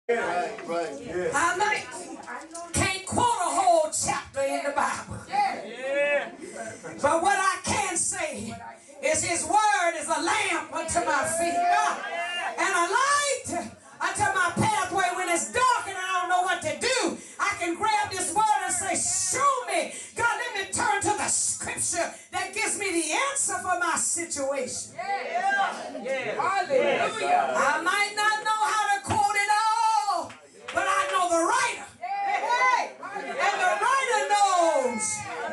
Yes. I can't quote a whole chapter in the Bible. But what I can say is His word is a lamp unto my feet and a light unto my pathway. When it's dark and I don't know what to do, I can grab this word and say, show me. God, let me turn to the scripture that gives me the answer for my situation. Hallelujah. I might not know how to quote it all, but I know the writer. And the writer knows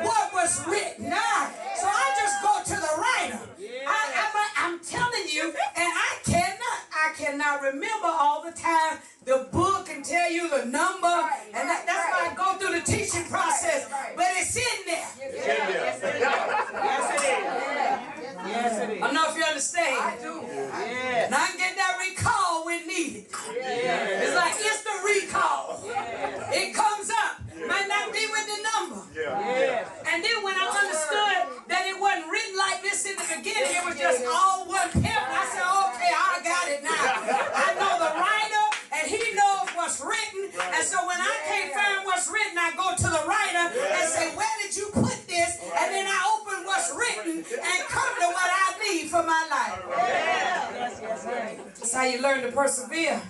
what was written. So I just go to the writer. I'm telling you, and I cannot remember all the time. The book can tell you the number, and that's why I go through the teaching process. But it's in there. Yes, it is. I don't know if you understand. I do. And I can get that recall when needed. It's like instant recall. It comes up. Might not be with the number. And then when I understood that it wasn't written like this in the beginning, it was just all one pimp, I said, okay, I got it now. I know the writer, and he knows what's written. And so when I can't find what's written, I go to the writer and say, where did you put this? And then I open what's written and come to what I need for my life. That's how you learn to persevere.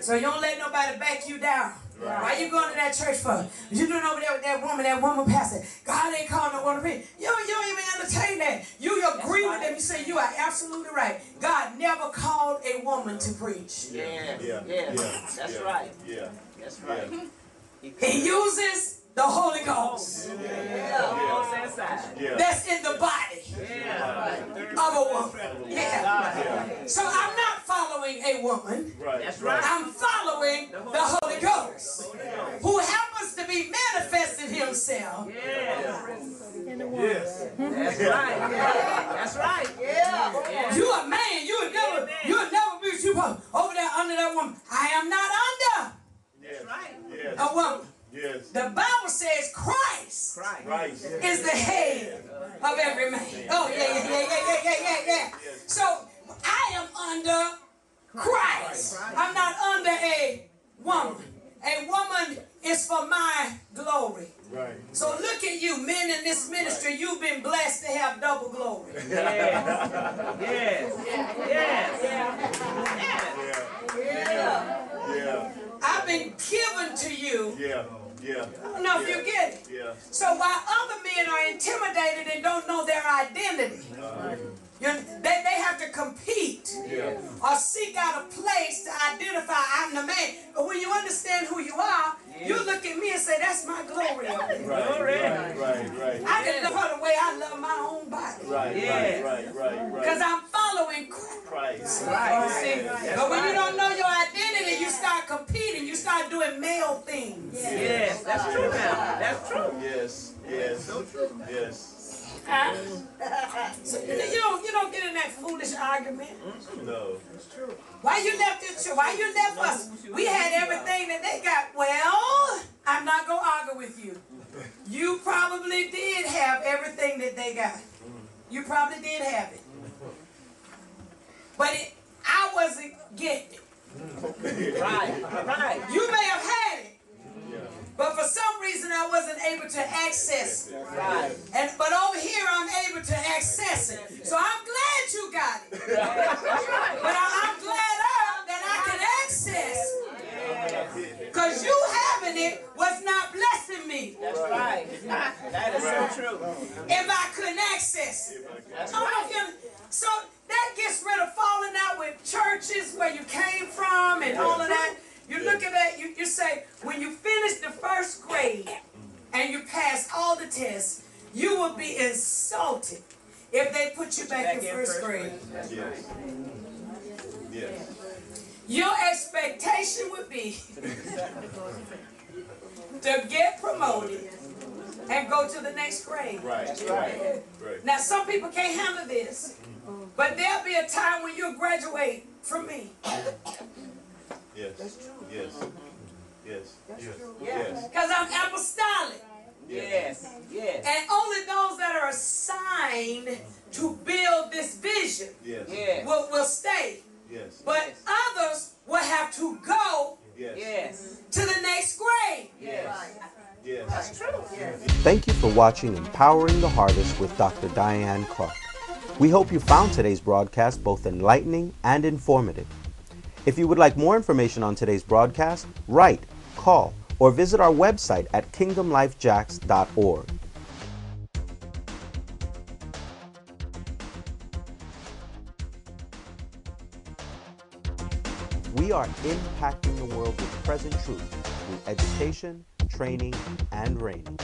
So you don't let nobody back you down. Why you going to that church for? You doing over there with that woman pastor. God ain't calling no one to preach. You don't even entertain that. You agree with them. You say you are absolutely right. God never called a woman to preach. That's right. That's right. He uses the Holy Ghost. That's in the body of a woman. So I'm not following a woman. That's right. I'm following the Holy Ghost, who happens to be manifesting Himself. That's right. That's right. You a man. You would never be over there under that woman. I am not under That's right. a woman. Yes. The Bible says Christ is the head of every man. Oh, yeah. So I am under Christ. I'm not under a woman. A woman is for my glory. Right. So look at you, men in this ministry. You've been blessed to have double glory. I've been given to you. I don't know if you get it. So while other men are intimidated and don't know their identity, they have to compete or seek out a place to identify I'm the man. But when you understand who you are, you look at me and say, that's my glory. Right. I can love the way I love my own body. Because I'm following Christ. But when you don't know your identity, you start competing. You start doing male things. Yes, that's true now. That's true. Yes. So you don't get in that foolish argument. No. Why you left this church? Why you left us? We had everything that they got. Well, I'm not going to argue with you. You probably did have everything that they got. You probably did have it. But I wasn't getting it. Right. You may have had it. But for some reason I wasn't able to access it. But over here I'm able to access it. So I'm glad you got it. But I'm glad that I can access it. Because you having it was not blessing me. That's right. That is so true. If I couldn't access it. So that gets rid of falling out with churches where you came from and all of that. You look at that, you say, when you finish the first grade and you pass all the tests, you will be insulted if they put you back in first grade. Your expectation would be to get promoted and go to the next grade. Now, some people can't handle this, but there'll be a time when you'll graduate from me. Yes. Because I'm apostolic. And only those that are assigned to build this vision will stay. But others will have to go Yes. to the next grade. Yes. Yes. That's true. Thank you for watching Empowering the Harvest with Dr. Diane Clark. We hope you found today's broadcast both enlightening and informative. If you would like more information on today's broadcast, write, call, or visit our website at kingdomlifejacks.org. We are impacting the world with present truth through education, training, and reigning.